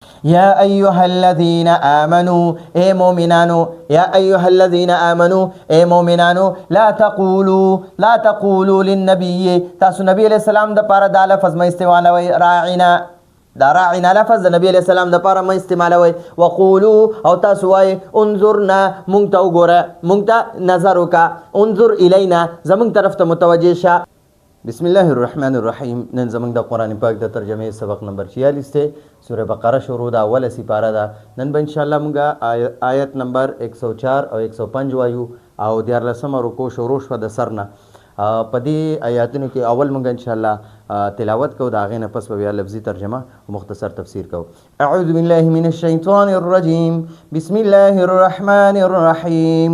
یا ایها الذین آمنو اے مومنانو، یا ایها الذین آمنو اے مومنانو، لا تقولوا للنبی، تاسو نبی علیہ السلام د پاره دا لفظ ما استعمالوي راعنا، دا راعنا لفظ د نبی علیہ السلام د پاره ما استعمالوي. وقولو او تاسو وای انظرنا، مونږ ته وګوره، مونږ ته نظر وکا، انظر الینا، زمونږ طرف ته متوجه شه. بسم الله الرحمن الرحیم. نن زمونږ د قرآن پاک د ترجمه سبق نمبر 46 دی. سوره بقره شروع ده، اوله سپاره ده. نن به انشاءالله مونږ آیت نمبر 104 او 105 وایو او 14مه رکوع شروع شوه د سر نه. په دې آیاتونو کې اول مونږ انشاءالله تلاوت کوو، د هغې نه پس به بیا لفظي ترجمه او مختصر تفسیر کوو. اعوذ بالله من الشیطان الرجیم، بسم الله الرحمن الرحیم.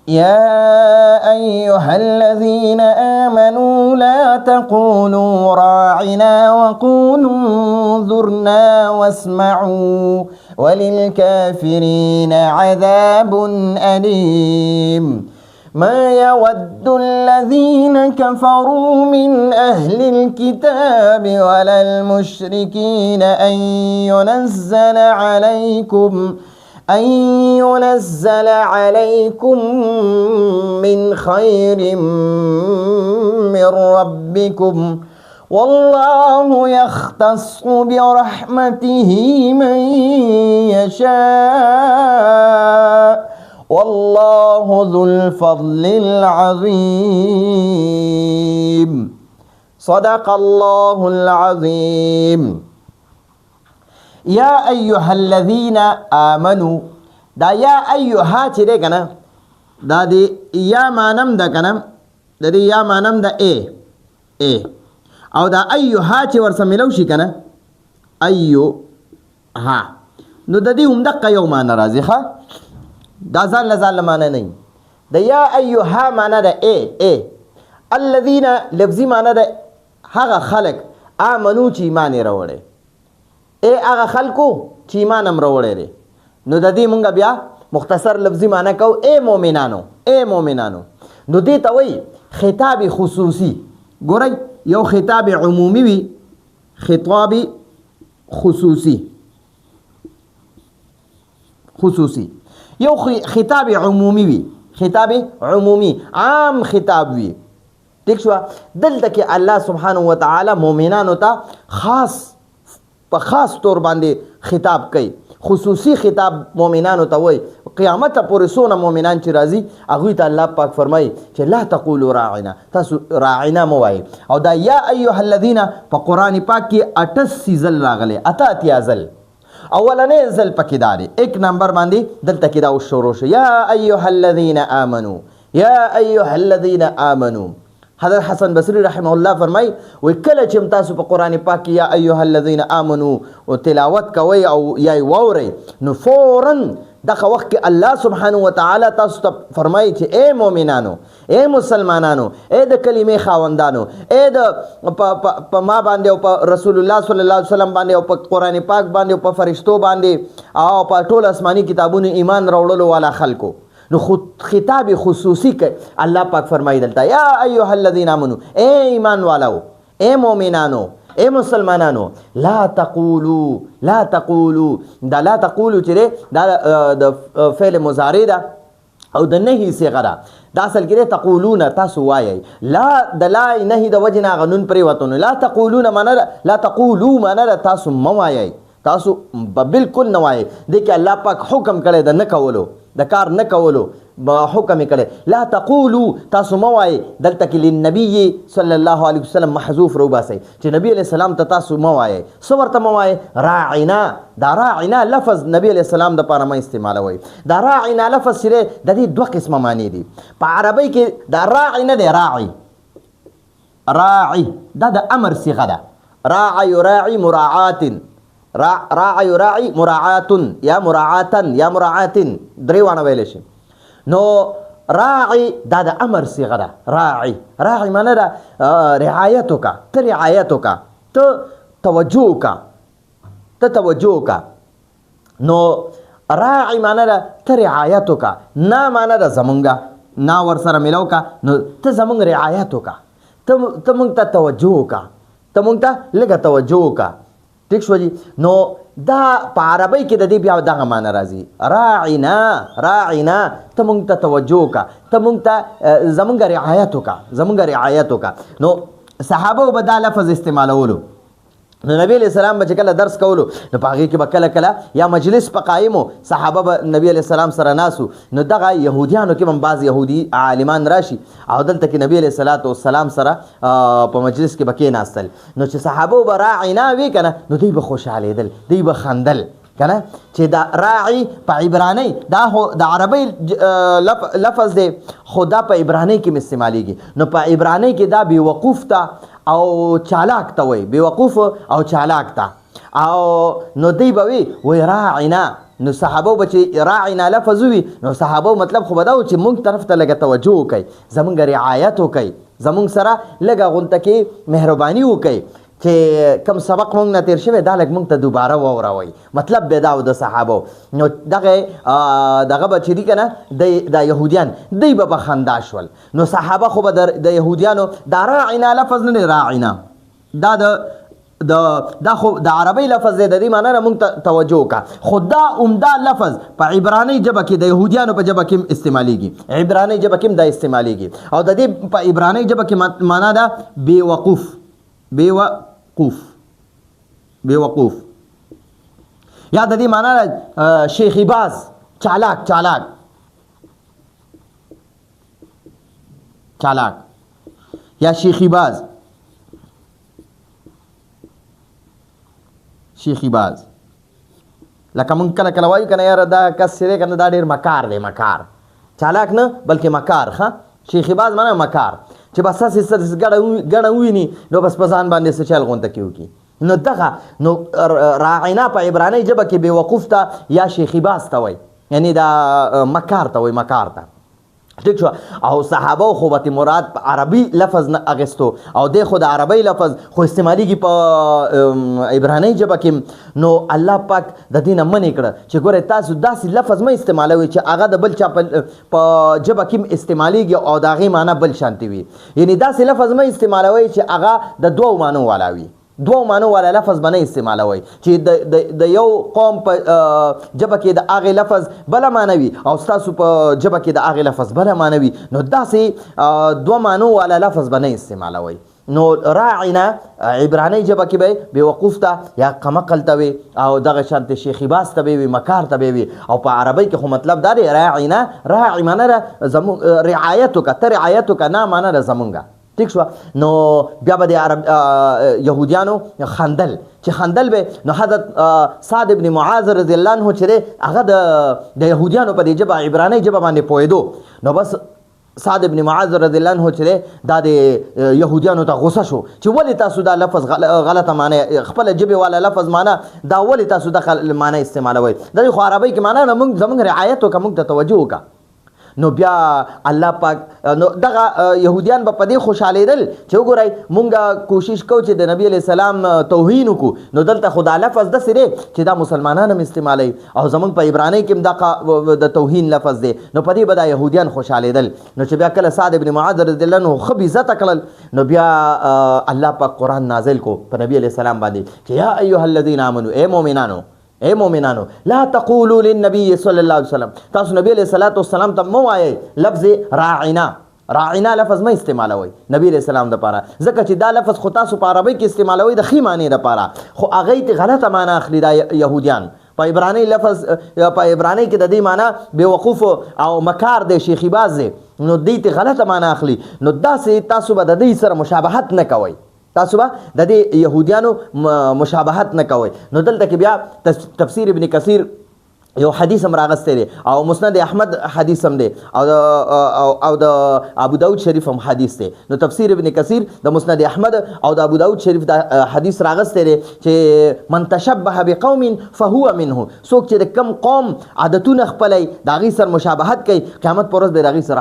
يا أيها الذين آمنوا لا تقولوا راعنا وقولوا انظرنا واسمعوا وللكافرين عذاب أليم. ما يود الذين كفروا من أهل الكتاب ولا المشركين أن ينزل عليكم من خير من ربكم والله يختص برحمته من يشاء والله ذو الفضل العظيم. صدق الله العظيم. یا ایها الذین آمنو، دا یا ایها چې دی کنه، دا دی یا مانم ده کنه، د دې یا مانم ده ای او دا ایها چې ورسره ملو شي کنه ایها، نو د دې همدقه یو معنی راځي. ښه، دا ځان له ځان له معنی نه، د یا ایها معنی ده ای. الذین لفظي معنی ده هغه خلق آمنو چې ایمان یې راوړی، ای هغه خلکو چې ایمان هم راوړی دی. نو د دې مونږ بیا مختصر لفظي معنی کوو، ای مومنانو، ای مومنانو. نو دې ته وایي خطاب خصوصي. ګورئ، یو خطاب عمومي وي، خطاب خصوصي، یو خطاب عمومي وي، خطاب عمومي عام خطاب وي. ٹھیک شو؟ دلته کې الله سبحانه وتعالی مومنانو ته په خاص طور باندې خطاب کوي، خصوصي خطاب مومنانو ته وایي. قیامت پورې څونه مومنان چې راځي هغوی ته الله پاک فرمایي چې لا تقولوا راعنا، تاسو راعنا مه وایئ. او دا یا ایها الذین په قرآن پاک کې 88 ځل راغلی، 88 ځل. اولنی ځل پکې دا دی، 1 نمبر باندې دلته کې دا اوس شروع شو، یا ایها الذین آمنو، یا ایها الذین آمنو. حضرت حسن بصری رحمه الله فرمای وی کله چې تاسو په قرآن پاک کې یا ایها الذین آمنو او تلاوت کوئ او یا وورئ، نو فوراً دغه وخت کې الله سبحانه وتعالی تاسو ته فرمایي چې ای مؤمنانو، ای مسلمانانو، ای د کلمې خاوندانو، ای د په ما باندې او په رسول الله صلی الله علیه وسلم باندې او په قرآن پاک باندې او په فرشتو باندې او په ټول آسماني کتابونو ایمان راوړلو والا خلکو. نو خطاب خصوصی که الله پاک فرمایی دلتا یا ایها الذین آمنو، اے ایمان والو، اے مومنانو، اے مسلمانانو، لا تقولو دا لا تقولو چره دا د فعل مضارع ده او د نهی صیغه ده. دا اصل کې تقولون تاسو وایي، لا د لا نهی د وجنا غنون پرې وتون، لا تقولون معنا لا تقولو معنا تاسو موایي، تاسو بالکل نه وایي. د کې الله پاک حکم کړی د نه کولو، د کار نه کولو حکم کړي. لا تقولوا تاسو مو وایي، دلته کې لنبي صلی الله علیه وسلم محذوف رو باسي چې نبی علیہ السلام ته تاسو مو وایي. څه ورته مو وایي؟ راعنا. دا راعنا لفظ نبی علیہ السلام د پاره ما استعمالوي. دا راعنا لفظ سره د دې دوه قسمه معنی دي. په عربی کې دا راعنا دی، راعي دا د امر صيغه ده. راعي يراعي مراعات، راعي يراعي مراعات یا مراعاتن یا مراعاتن، درې وانه ویل شي. نو راعي دا د امر صيغه ده. راعي معنی ده رعایت وکا، ته رعایت وکا، ته توجه وکا. نو راعي معنی ده ته رعایت وکا، نه معنی ده زمونږه، نه ور سره ملو کا، نو ته زمونږ رعایت وکا، ته مونږ ته توجه وکا، ته مونږ ته لږه توجه وکا. ټیک شو جی. نو دا په عربی کې د دې بیا دغه معنی راځي، راعنا ته مونږ ته توجه وکړه، ته مونږ ته زمونږ رعایت وکړه. نو صحابه به دا لفظ استعمالولو. نو نبی علیہ السلام به چې کله درس کولو نو په هغې کې به کله کله یا مجلس په قایمو صحابه به نبی علیہ السلام سره ناسو، نو دغه یهودیانو کې هم بعض یهودي عالمان راشي او دلته کې نبی علیہ السلام سره په مجلس کې به کېناستل. نو چې صحابه به راعنا وي که نه نو دوی به خوشحالېدل، دوی به خندل کنه چې دا راعي په عبراني دا د عربي لفظ دی خو دا په عبراني کې استعمالیږي. نو په عبراني کې دا بیوقوف ته او چالاک ته وای، بیوقوف او چالاک ته. او نو دی به وی راعنا، نو صحابه به چې راعنا لفظ وي نو صحابه مطلب خو به دا و چې مونږ طرف ته لږه توجه وکئ، زمونږ رعایت وکئ، زمونږ سره لږه غونته کې مهرباني وکئ چې کم سبق مونږ نه تیر شوی دا لږ مونږ ته دوباره واوروئ. مطلب به دا و د صحابو. نو دغه به چې دي که نه د یهودیان دی به خندا شول. نو صحابه خو به د یهودیانو دا راعنا لفظ نه دی، راعنا دا خو د عربی لفظ دی، د دې معنی نه مونږ ته توجه وکړه. خو دا عمده لفظ په عبراني ژبه کې د یهودیانو په ژبه کې استعمالیږي، عبراني ژبه کې دا استعمالیږي. او د دې په عبراني ژبه کې معنی ده بیوقوف یا د دې معنی شیخی باز، چالاک یا شیخی باز لکه مونږ کله کله وایو که نه یاره دا کس چې دی که نه دا ډېر مکار دی، مکار چالاک نه بلکې مکار. ښه شیخی باز معنی مکار چې بس هسې ګڼه وویني نو بس په ځان باندې څه چل غونته کې وکړي. نو دغه نو راعنا په عبراني ژبه کې بیوقوف ته یا شیخی باز ته وایي، یعنی دا مکار ته وایي، مکار ته. ٹھیک شو. او صحابه خو به مراد په عربي لفظ نه اغستو او دی خو د عربي لفظ خو استعمالیږي په عبراني ژبه کې. نو الله پاک د دې نه منع کړه چې ګوره تاسو داسې لفظ مه استعمالوئ چې هغه د بل چا په ژبه کې استعمالیږي او د هغې معنی بل شانتې وي. یعنی داسې لفظ مه استعمالوئ چې هغه د دوو معنو والا وي، دوو معنو والا لفظ به نه استعمالوئ چې د یو قوم په ژبه کې د هغې لفظ بله معنی وي او ستاسو په ژبه کې د هغې لفظ بله معنی وي. نو داسې دوه معنو والا لفظ به نه استعمالوئ. نو راعنا عبراني ژبه کې به بیوقوف ته یا قمقل ته وي او دغه شانتې شیخی باز ته به وي، مکار ته به وي. او په عربی کې خو مطلب دا دی راعنا، راعي معنی ده زموږ رعایت وکړه، ته رعایت وکړه، نه معنی ده زمونږه. ٹھیک شو. نو بیا به د یهودیانو خندل، چې خندل به نو حضرت سعد ابن معاذ رضی الله عنه چې دی هغه د یهودیانو په دې ژبه عبراني ژبه باندې پوهېدو. نو بس سعد ابن معاذ رضی الله عنه چې دی دا د یهودیانو ته غوسه شو چې ولې تاسو دا لفظ غلطه معنی خپله ژبې والا لفظ معنی دا ولې تاسو دغه معنی استعمالوئ، د دې خو عربۍ کې معنی نه زموږ رعایت وکړه، موږ ته توجه وکړه. نو بیا الله پاک نو دغه یهودیان به په دې خوشحالېدل چې وګورئ مونږ کوشش کوو چې د نبی علیه السلام توهین وکړو، نو دلته خو دا لفظ داسې دی چې دا مسلمانان هم استعمالوي او زمونږ په عبرانۍ کې هم دا د توهین لفظ دی. نو په دې به دا یهودیان خوشحالېدل. نو چې بیا کله سعد ابن معاذ رضی الله عنه ښه عزته کړل نو بیا الله پاک قرآن نازل کو په نبی علیه السلام باندې چې یا ایها الذین آمنو، اے مومنانو لا تقولوا للنبي صلی الله علیه وسلم، تاسو نبی علیہ السلام ته مو وایئ لفظ راعنا لفظ مه استعمالوئ نبی علیہ السلام دپاره، ځکه چې دا لفظ خو تاسو په عربۍ کې استعمالوئ د ښې معنې دپاره، خو هغوی ته غلطه معنی اخلي دا یهودیان. په عبراني لفظ په عبراني کې د دې معنی بیوقوف او مکار دی، شیخی باز دی، نو دوی ته غلطه معنی اخلي. نو داسې تاسو به د دوی سره مشابهت نه کوئ، تاسو به د دې یهودیانو مشابهت نه کوئ. نو دلته کې بیا تفسیر ابن کثیر یو حدیث هم راغستی دی او مسند احمد حدیث هم دی او د ابو داود شریف هم حدیث دی. نو تفسیر ابن کثیر د مسند احمد او د ابو داود شریف دا حدیث راغستی دی چې من تشبه بقوم فهو منه، څوک چې د کم قوم عادتونه خپلی د هغې سره مشابهت کوي قیامت په ورځ به د هغې سره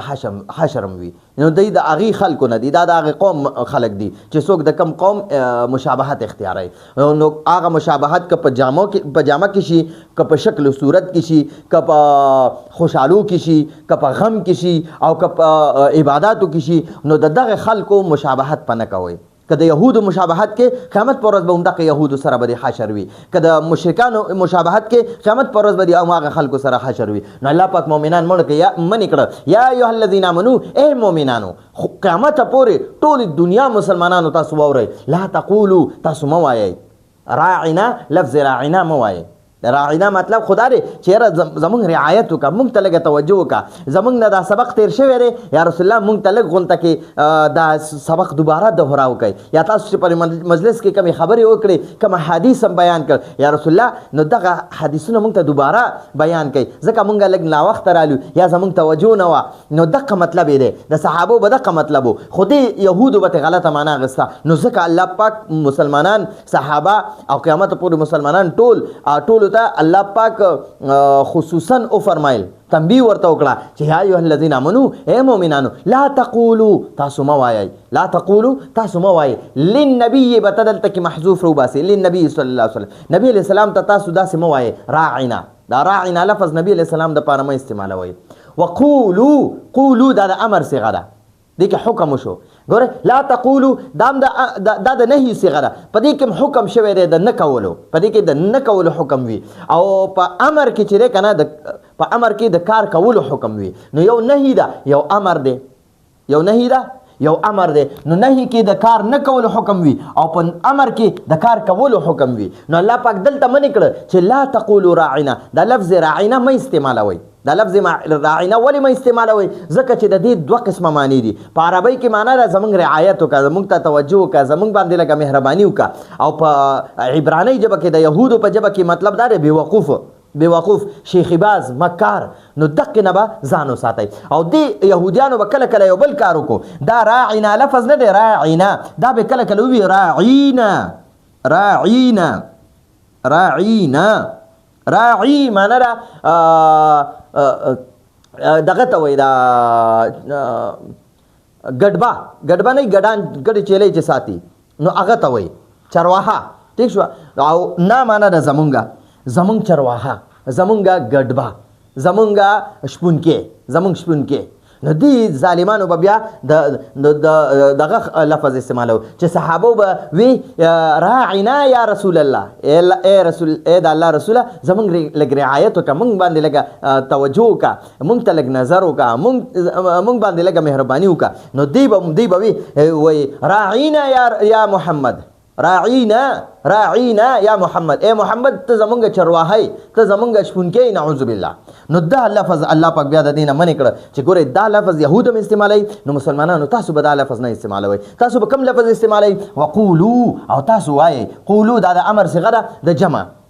حشر هم وي. نو دی د هغې خلکو نه دي، دا د هغې قوم خلک دي چې څوک د کم قوم مشابهت اختیاروي. نو هغه مشابهت که په جامه کې شي، که په شکل و صورت کې شي، که په خوشحالو کې شي، که په غم کې شي او که په عباداتو کې شي، نو د دغه خلکو مشابهت په نه کوئ. که د یهودو مشابهت کې قیامت پر ورځ به همدغه یهودو سره به د حشر وي، که د مشرکانو مشابهت کې قیامت پر ورځ به د هماغه خلکو سره حشر وي. نو الله پاک مؤمنان منې کړه یا ایها الذین آمنو، ای مؤمنانو قیامت پورې ټولې دنیا مسلمانانو تاسو واورئ، لا تقولو تاسو مه وایئ راعنا، لفظ راعنا مه وایئ. راعنا مطلب خدا دی چې یاره زمونږ رعایت وکړه، مونږ ته لږه توجه وکړه، زمونږ نه دا سبق تیر شوی دی یا رسول الله مونږ ته لږ غونته کې دا سبق دوباره دهرا وکړئ، یا تاسو چې پر مجلس کې کمې خبرې وکړې، کوم حدیث هم بیان کړ یا رسول الله، نو دغه حدیثونه مونږ ته دوباره بیان کړئ، ځکه مونږ لږ ناوخته رالو یا زمونږ توجه نه وه. نو دغه مطلب یې دی، د صحابو به دغه مطلب و، خو دې یهودو به غلطه معنا اخیسته. نو ځکه الله پاک مسلمانان صحابه او قیامت پورې مسلمانان ټولو ته الله پاک خصوصا او فرمایل، تنبیه ورته وکړه چې یا ایها الذین آمنو، ای مؤمنانو لا تقولو تاسو مه وایئ، لا تقولو تاسو مه وایئ للنبي به ته دلته کې محذوف روباسي، للنبي صلی الله علیه وسلم، نبی علیه السلام ته تاسو داسې مه وایئ راعنا. دا راعنا لفظ نبی علیه السلام دپاره مه استعمالوئ. وقولو دا د امر صیغه ده، دې کې حکم وشو. ګوره لا تقولو دا د نهي صیغه ده، په دې کې حکم شوی دی د نه کولو، په دې کې د نه کولو حکم وي، او په امر کې چې دی که نه په امر کې د کار کولو حکم وي. نو یو نهي ده یو امر دی، یو نهي ده یو امر دی. نو نهي کې د کار نه کولو حکم وي او په امر کې د کار کولو حکم وي. نو الله پاک دلته منې کړه چې لا تقولو راعنا، دا لفظ راعنا مه استعمالوئ. دا لفظ راعنا ولې مه استعمالوئ؟ ځکه چې د دې دوه قسمه معنی دي. په عربۍ کې معنا ده زموږ رعایت وکړه، زموږ ته توجه وکړه، زموږ باندې لږه مهرباني وکړه، او په عبرانۍ ژبه کې د یهودو په ژبه کې مطلب دا دی بېوقوف، شیخیباز، مکار. نو دقې نه به ځان وساتئ. او دې یهودیانو به کله کله یو بل کار وکړو، دا راعنا لفظ نه دی راعنا، دا به کله کله ووي راعینا. راعی معنا ده دغه ته وایي دا ګډبه نه ګډې چیلۍ چې ساتي، نو هغه ته وایي چرواها. ټیک شوه. او نه معنا ده زمونږ چرواها، زمونږ ګډبه، زمونږ شپونکې. نو دې ظالمانو به بیا دغه لفظ استعمالو چې صحابو به وی راعنا یا رسول الله، ای د الله رسوله زمونږ لږ رعایت وکړه، مونږ باندې لږه توجه وکړه، مونږ ته لږ نظر وکړه، مونږ باندې لږه مهرباني وکړه. نو دی به وی راعینا یا محمد، راعینا یا محمد، ای محمد ته زمونږ چرواهی، ته زمونږ شپونکی، نعوذ بالله. نو دا لفظ الله پاک بیا د دې نه منې کړه چې ګورئ دا لفظ یهود هم استعمالوي، نو مسلمانانو تاسو به دا لفظ نه استعمالوئ. تاسو به کوم لفظ استعمالوئ؟ وقولو، او تاسو وایئ. قولو دا د امر صیغه ده،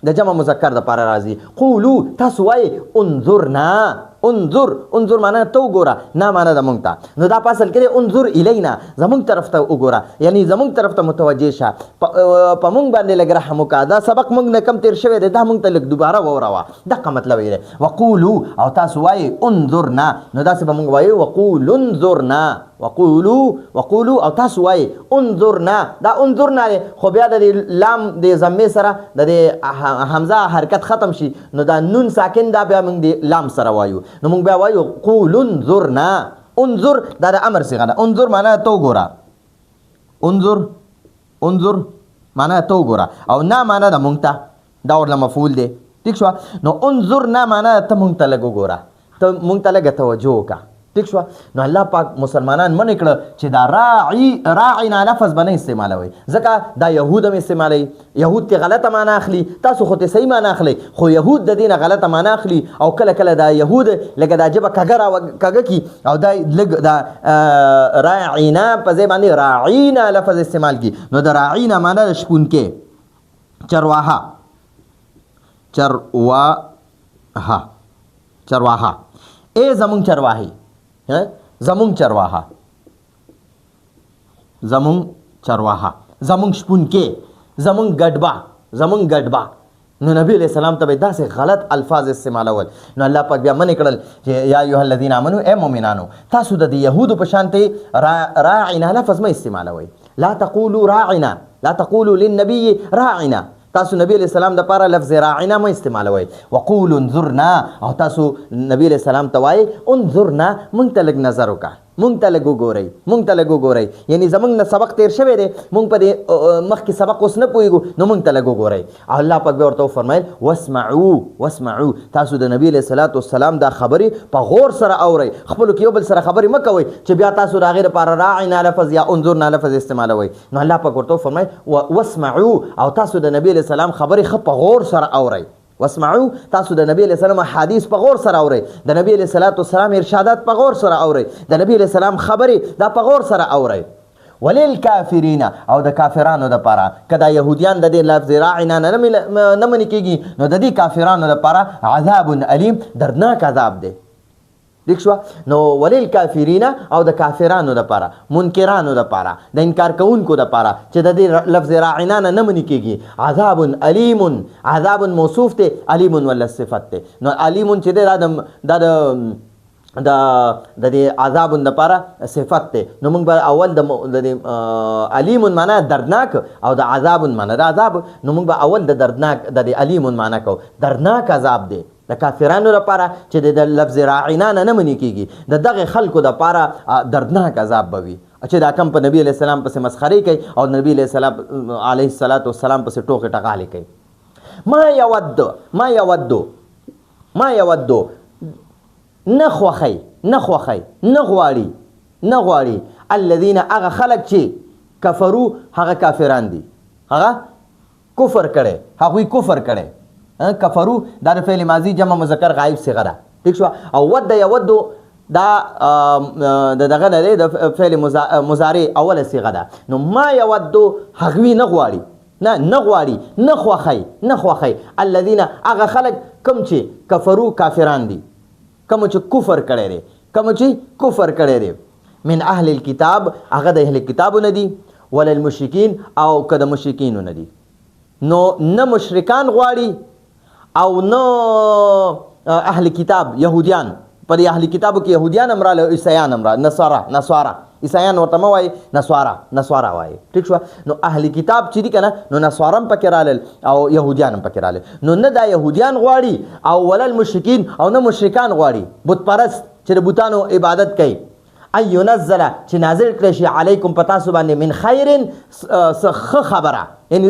د جمع مذکر دپاره راځي. قولو تاسو وایئ انظرنا. انظر معنا ته وګوره، نه معنا ده مونږ ته. نو دا په اصل کې دی انظر الینا، زمونږ طرف ته وګوره، یعنی زمونږ طرف ته متوجه شه، په مونږ باندې لږ رحم وکړه. دا سبق مونږ نه کم تیر شوی دی، دا مونږ ته لږ دوباره واوروه. دغه مطلب یې دی. وقولو او تاسو وایئ انظرنا، نو داسې به مونږ وایو وقولو انظرنا، وقولو او تاسو وایئ انظرنا. دا انظرنا دی، خو بیا د لام د ضمې سره د حمزه حرکت ختم شي، نو دا نون ساکن دا بیا مونږ د لام سره وایو. نو مونږ بیا وایو قولو انظرنا. انظر دا د امر صیغه ده. انظر معنا ته وګوره، انظر معنا ته وګوره، او نه معنا ده مونږ ته، دا ورله مفعول دی. ټیک شوه. نو انظرنا معنا ته مونږ ته لږ وګوره، ته مونږ ته لږه توجه وکړه. ټیک شوه. نو الله پاک مسلمانان منې کړه چې دا راعینا لفظ به نه استعمالوئ، ځکه دا یهود هم استعمالوي. یهود ته غلطه معنا اخلي، تاسو خو ته صحیح معنا اخلئ، خو یهود د دې نه غلطه معنا اخلي، او کله کله دا یهود لکه دا ژبه کږه کي، او دا لږ دا راعینا په ځای باندې راعینا لفظ استعمال کی. نو د راعینا معنا د شپونکې، چرواها، ای زمونږ چرواهی، زمونږ چرواها، زمونږ شپونکې، زمونږ ګډبه. نو نبی علیہ السلام ته به داسې غلط الفاظ استعمالول. نو الله پاک بیا منې کړل چې یا ایها الذین آمنو، ای مؤمنانو تاسو د یهودو په شانتې راعنا لفظ مه استعمالوئ. لا تقولوا راعنا، لا تقولوا للنبي راعنا. تاسو نبی علیہ السلام د پاره لفظ راعنا مه استعمالوئ. وقولوا انظرنا، او تاسو نبی علیہ السلام ته وایئ انظرنا، مونږ ته لږ نظر وکړه، مونږ ته لږ وګورئ مونږ ته لږ وګورئ یعنی زمونږ نه سبق تیر شوی دی مونږ په دې مخکې سبق اوس نه پوهېږو نو مونږ ته لږ وګورئ او الله پاک بیا ورته وفرمیل واسمعو تاسو د نبي علیه الصلاة والسلام دا خبرې په غور سره اورئ خپلو کې یو بل سره خبرې مه کوئ چې بیا تاسو د هغې دپاره راعنا لفظ یا انظرنا لفظ استعمالوئ نو الله پاک ورته وفرمیل واسمعو او تاسو د نبي علیه السلام خبرې ښه په غور سره اورئ واسمعو تاسو د نبی علیہ السلام حدیث په غور سره اورئ د نبی علیہ الصلوۃ والسلام ارشادات په غور سره اورئ د نبی علیہ السلام خبرې دا په غور سره اورئ وللکافرین او د کافرانو دپاره که دا یهودیان د دې لفظ راعنا نه منې کېږي نو د دې کافرانو دپاره عذاب علیم دردناک عذاب دی دیک شو نو وللکافرین او د کافرانو دپاره منکرانو دپاره د انکار کوونکو دپاره چې د دې لفظ راعنا نه منې کېږي عذاب علیم عذاب موصوف دی علیم ولا صفت دی نو علیم چې دی دا د دې عذاب دپاره صفت دی نو موږ به اول د علیم معنا دردناک او د عذاب معنا د عذاب نو موږ به اول د دردناک د دې علیم معنا کوو دردناک عذاب دی د کافرانو لپاره چې د لفظ راعنا نه منې کېږي د دغه خلکو دپاره دردناک عذاب به وي چې دا کم په نبی علیہ السلام پسې مسخرې کوي او نبی علیہ الصلاة والسلام پسې ټوکې ټقالې کوي ما یودو نه خوښی نه غواړي الذین هغه خلک چې کفرو هغه کافران دي هغه کفر کړی هغوی کفر کړی کفرو دا د فعل ماضی جمع مذکر غایب صیغه ده ټیک شو او ود یودو دا دغه نه دی د فعل مضارع اوله صیغه ده نو ما یودو هغوی نه غواړي نه خوښی الذین هغه خلک کوم چې کفرو کافران دي کوم چې کفر کړی دی من اهل الكتاب هغه د اهل کتابو نه دي ولا المشرکین او که د مشرکینو نه دي نو نه مشرکان غواړي او نو اهل کتاب یهودیان په دې اهل کتابو کې یهودیان هم راغله عیسیان هم راغله نصارا عیسیان ورته مه وایي نصارا وایي ټیک شوه نو اهل کتاب چې دي که نه نو نصارا هم پکې رالل او یهودیان هم پکې رالل نو نه دا یهودیان غواړي او ولا المشرکین او نه مشرکان غواړي بت پرست چې د بوتانو عبادت کوي ان ينزل چې نازل کړی شي علیکم په تاسو باندې من خیر څه خبره یعنی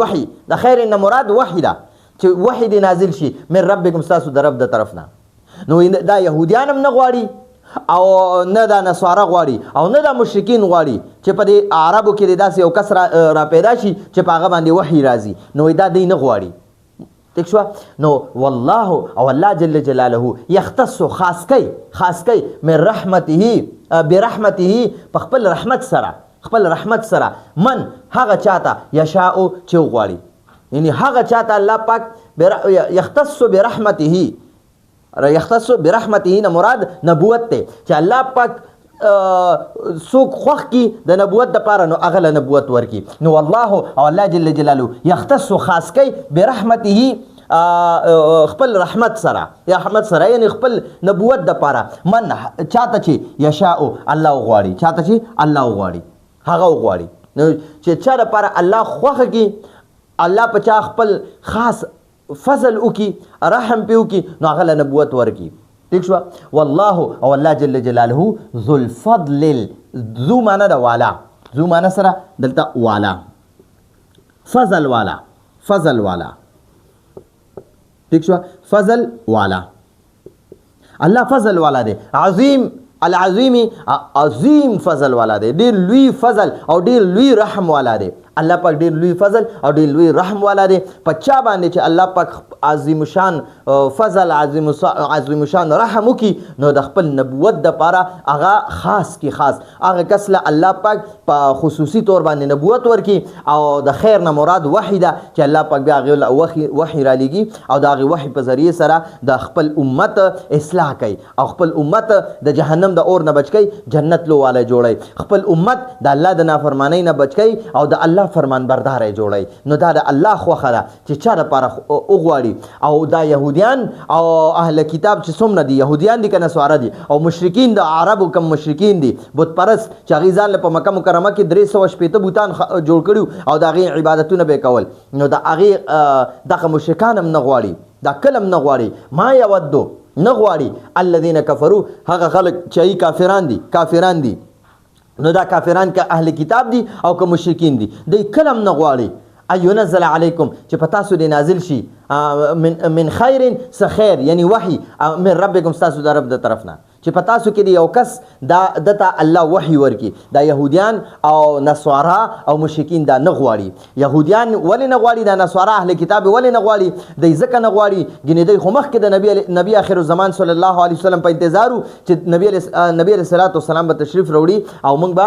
وحی د خیر نه مراد وحی ده چې وحی دې نازل شي من ربکم ستاسو د رب د طرف نه نو دا یهودیان هم نه غواړي او نه دا نصارا غواړي او نه دا مشرکین غواړي چې په دې عربو کې داسې یو کس را پیدا شي چې په هغه باندې وحی راځي نو دا دی نه غواړي ٹھیک شو نو والله او الله جل جلاله یختص خاص کوي من رحمته برحمته په خپل رحمت سره من هغه چاته یشاء چې غواړي یعنی هغه چاته الله پاک یختص برحمته نه مراد نبوت ته چې الله پاک څوک خوښ کی د نبوت دپاره نو هغه له نبوت ورکي نو والله او الله جل جلاله یختص خاص کوي برحمته خپل رحمت سره یعنی خپل نبوت دپاره من چاته چې یشاء الله غواړي هغه غواړي نو چې چا دپاره الله خوښه کی الله په چا خپل خاص فضل وکي رحم پې وکي نو هغه له نبوت ورکي ٹھیک شو والله او الله جل جلاله ذو الفضل ذو معنا د والا ذو معنا سره دلته والا فضل والا ٹھیک شو فضل والا الله فضل والا دی عظیم فضل والا دی ډیر لوی فضل او ډیر لوی رحم والا دی الله پاک ډیر لوی فضل او ډیر لوی رحم والا دی په چا باندې چې الله پاک عظیم شان فضل عظیم شان رحم وکي نو د خپل نبوت دپاره هغه خاص هغه کس له الله پاک په خصوصي طور باندې نبوت ورکي او د خیر نه مراد وحی ده چې الله پاک بیا هغې وحی رالیږي او د هغې وحی په ذریعې سره د خپل امت اصلاح کوي او خپل امت د جهنم د اور نه بچ کوي جنت لو والا جوړوي خپل امت د الله د نافرمانۍ نه بچ کوي او د الله فرمان بردار جوړي نو دا د الله خوخه ده چې چا لپاره وغواړي او دا يهوديان او اهل کتاب چې څومره دي يهوديان دي کنه سواره دي او مشرکین د عربو کم مشرکین دي بت پرست چې هغې ځان له په مکه مکرمه کې 360 بوتان جوړ کړي او د هغې عبادتونه به کول نو د هغې دغه مشرکان هم نه غواړي دا کلم نه غواړي ما یودو نه غواړي الذین کفروا هغه خلک چې کافران دي نو دا کافران که اهل کتاب دي او که مشرکین دي دوی کلم نه غواړي اينزل علیکم چې په تاسو دې نازل شي من خیر څه خیر یعنی وحی من ربکم ستاسو د رب د طرف نه چې په تاسو کې یو کس دا دته الله وحی ورکی دا يهوديان او نصارا او مشرکین دا نه غواړي يهوديان ولې نه غواړي دا نصارا اهل کتاب ولې نه غواړي د ځکه نه غواړي ګنې دوی خو مخکې د نبی اخر الزمان صلی الله علیه وسلم په انتظار چې نبی علیه الصلاۃ والسلام به تشریف وروړي او موږ به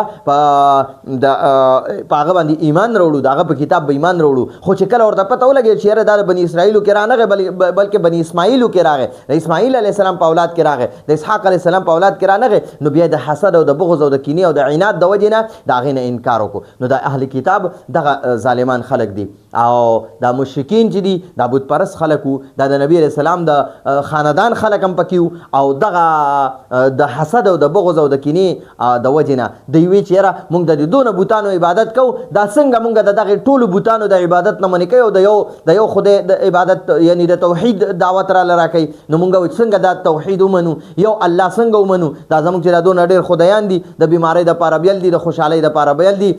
په هغه باندې ایمان وروړو داغه په کتاب به ایمان وروړو خو چې کله ورته پته ولګي چې دا بنی اسرائیل کې رانغه بلکې بنی اسماعیل کې راغی د اسماعیل علیه السلام په اولاد کې راغی د اسحاق علیه السلام په اولاد کې رانغه نو بیا د حسد او د بغض او د کینې او د عناد د وجې نه د هغې نه انکار وکړو نو د اهل کتاب دغه ظالمان خلک دي او دا مشرکین چې دي دا بت پرست خلک وو دا د نبی علیه السلام د خاندان خلک هم پکې وو او دغه د حسد او د بغض او د کینې د وجې نه دوی وی چې یاره موږ د دې دونه بوتانو عبادت کوو دا څنګه موږ د دغې ټولو بوتانو د عبادت نه منې کوي او د یو خدای د عبادت یعنی د توحید دعوت را لراکوي نو موږ څنګه دا توحید ومنو یو الله څنګه ومنو دا زموږ چې دا دونه ډېر خدایان دي د بیمارۍ دپاره بیل دي د خوشحالۍ دپاره بیل دي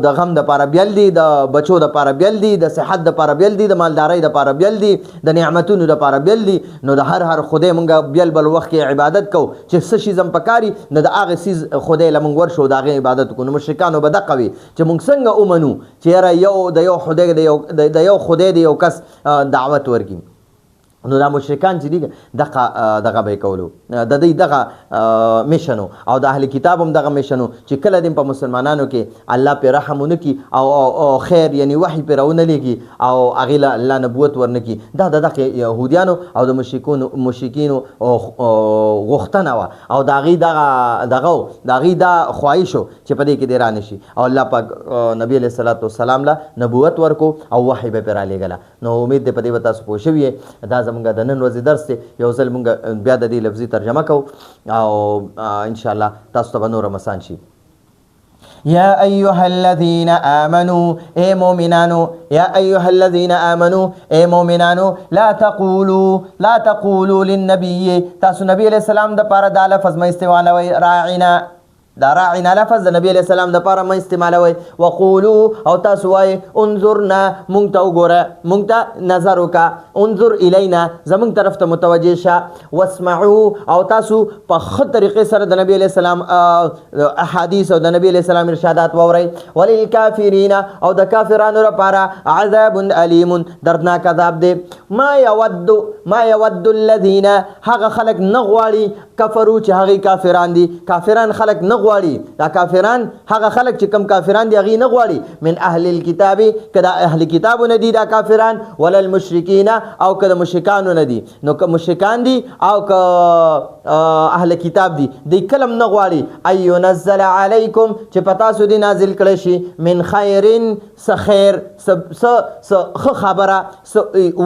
د غم دپاره بیل دي د بچو دپاره بیل دي د صحت دپاره بیل دي د مالدارۍ دپاره بیل دي د نعمتونو دپاره بیل دي نو د هر خدای موږ بیل بل وخت کې عبادت کوو چې څه شي زم پکاري نو د هغې څیز خدای له موږ ورشو د هغې عبادت وکړو نو مشرکانو به دقه وي چې موږ څنګه ومنو چې یاره د یو خدای د یو خدای د یو کس دعوت ورکړي نو دا مشرکان چې دي دغه به کولو د دوی دغه میشنو او د اهل کتاب هم دغه میشنو چې کله دې په مسلمانانو کې الله پې رحم ونه کړي او خیر یعنی وحی پې راونه لېږي او هغې له الله نبوت ورنه کړي دا د دغه یهودیانو او د مشرکینو غوښتنه وه او د هغې دا خواهش و چې په دې کې دې رانه شي او الله پاک نبی علیه الصلاۃ والسلام له نبوت ورکو او وحی به پې رالېږله نو امید دی په دې به تاسو پوه شوي یې دا زمونږ د نن ورځې درس دی یو ځل مونږ بیا د دې لفظي ترجمه کوو او انشاءالله تاسو ته به نور مسان شي یا ایها الذین آمنوا اے مؤمنانو یا ایها الذین آمنوا اے مؤمنانو لا تقولوا للنبی تاسو نبی علیہ السلام د پاره دا لفظ مې استعمالوئ راعنا دا راعنا لفظ د نبی علیہ السلام د پاره مې استعمالوئ وقولوا او تاسو وایئ انظرنا مونږ ته وګوره مونږ ته نظر وکړه انظر الینا زمونږ طرف ته متوجه شه واسمعوا او تاسو په ښه طریقې سره د نبی علیہ السلام احادیث او د نبی علیہ السلام ارشادات واورئ وللکافرین او د کافرانو لپاره عذاب علیم دردناک عذاب دی ما یود الذین هغه خلک نه غواړي کفرو چې هغې کافران دي کافران خلک نه غواړي دا کافران هغه خلک چې کم کافران دي هغې نه غواړي من اهل الکتاب که د اهل کتابو نه دي دا کافران ولا المشرکین او که د مشرکانو نه دي نو که مشرکان دي او که اهل کتاب دي دوی کلم نه غواړي ان ينزل علیکم چې په تاسو دې نازل کړی شي من خیرن څه خیر څه خبره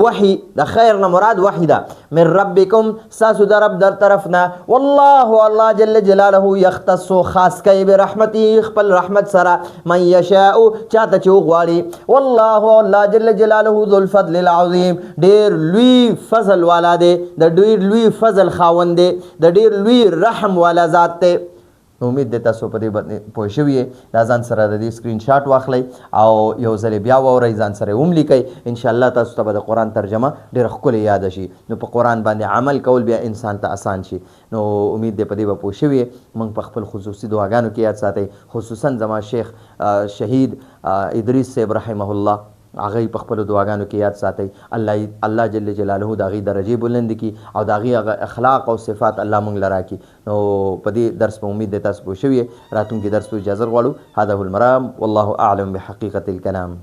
وحی د خیر نه مراد وحی ده من ربکم ستاسو د رب در طرف نه والله الله جل جلاله یختص خاص کوي برحمته خپل رحمت سره من یشاء چاته چې وغواړي والله الله جل جلاله ذو الفضل العظیم ډېر لوی فضل والا دی د ډېر لوی فضل خاوند دی د ډېر لوی رحم والا ذات دی امید دی تاسو په دې باندې پوه شوي یې دا ځان سره د دې سکرین شاټ واخلئ او یو ځل بیا واورئ ځان سره یې هم لیکئ انشاءالله تاسو ته به د قرآن ترجمه ډېره ښکلې یاده شي نو په قرآن باندې عمل کول بیا انسان ته آسان شي نو امید دی په دې به پوه شوي یې موږ په خپل خصوصي دعاګانو کې یاد ساتئ خصوصا زما شیخ شهید ادریس صاحب رحمه الله هغه په خپل دعاګانو کې یاد ساتئ الله جل جلاله د هغې درجې بلند کړي او د هغې هغه اخلاق او صفات الله موږ له راکړي نو په دې درس په امید دی تاسو پوه شوي راتلونکي درس په اجازه غواړو هذا هو المرام والله اعلم بحقیقة الکلام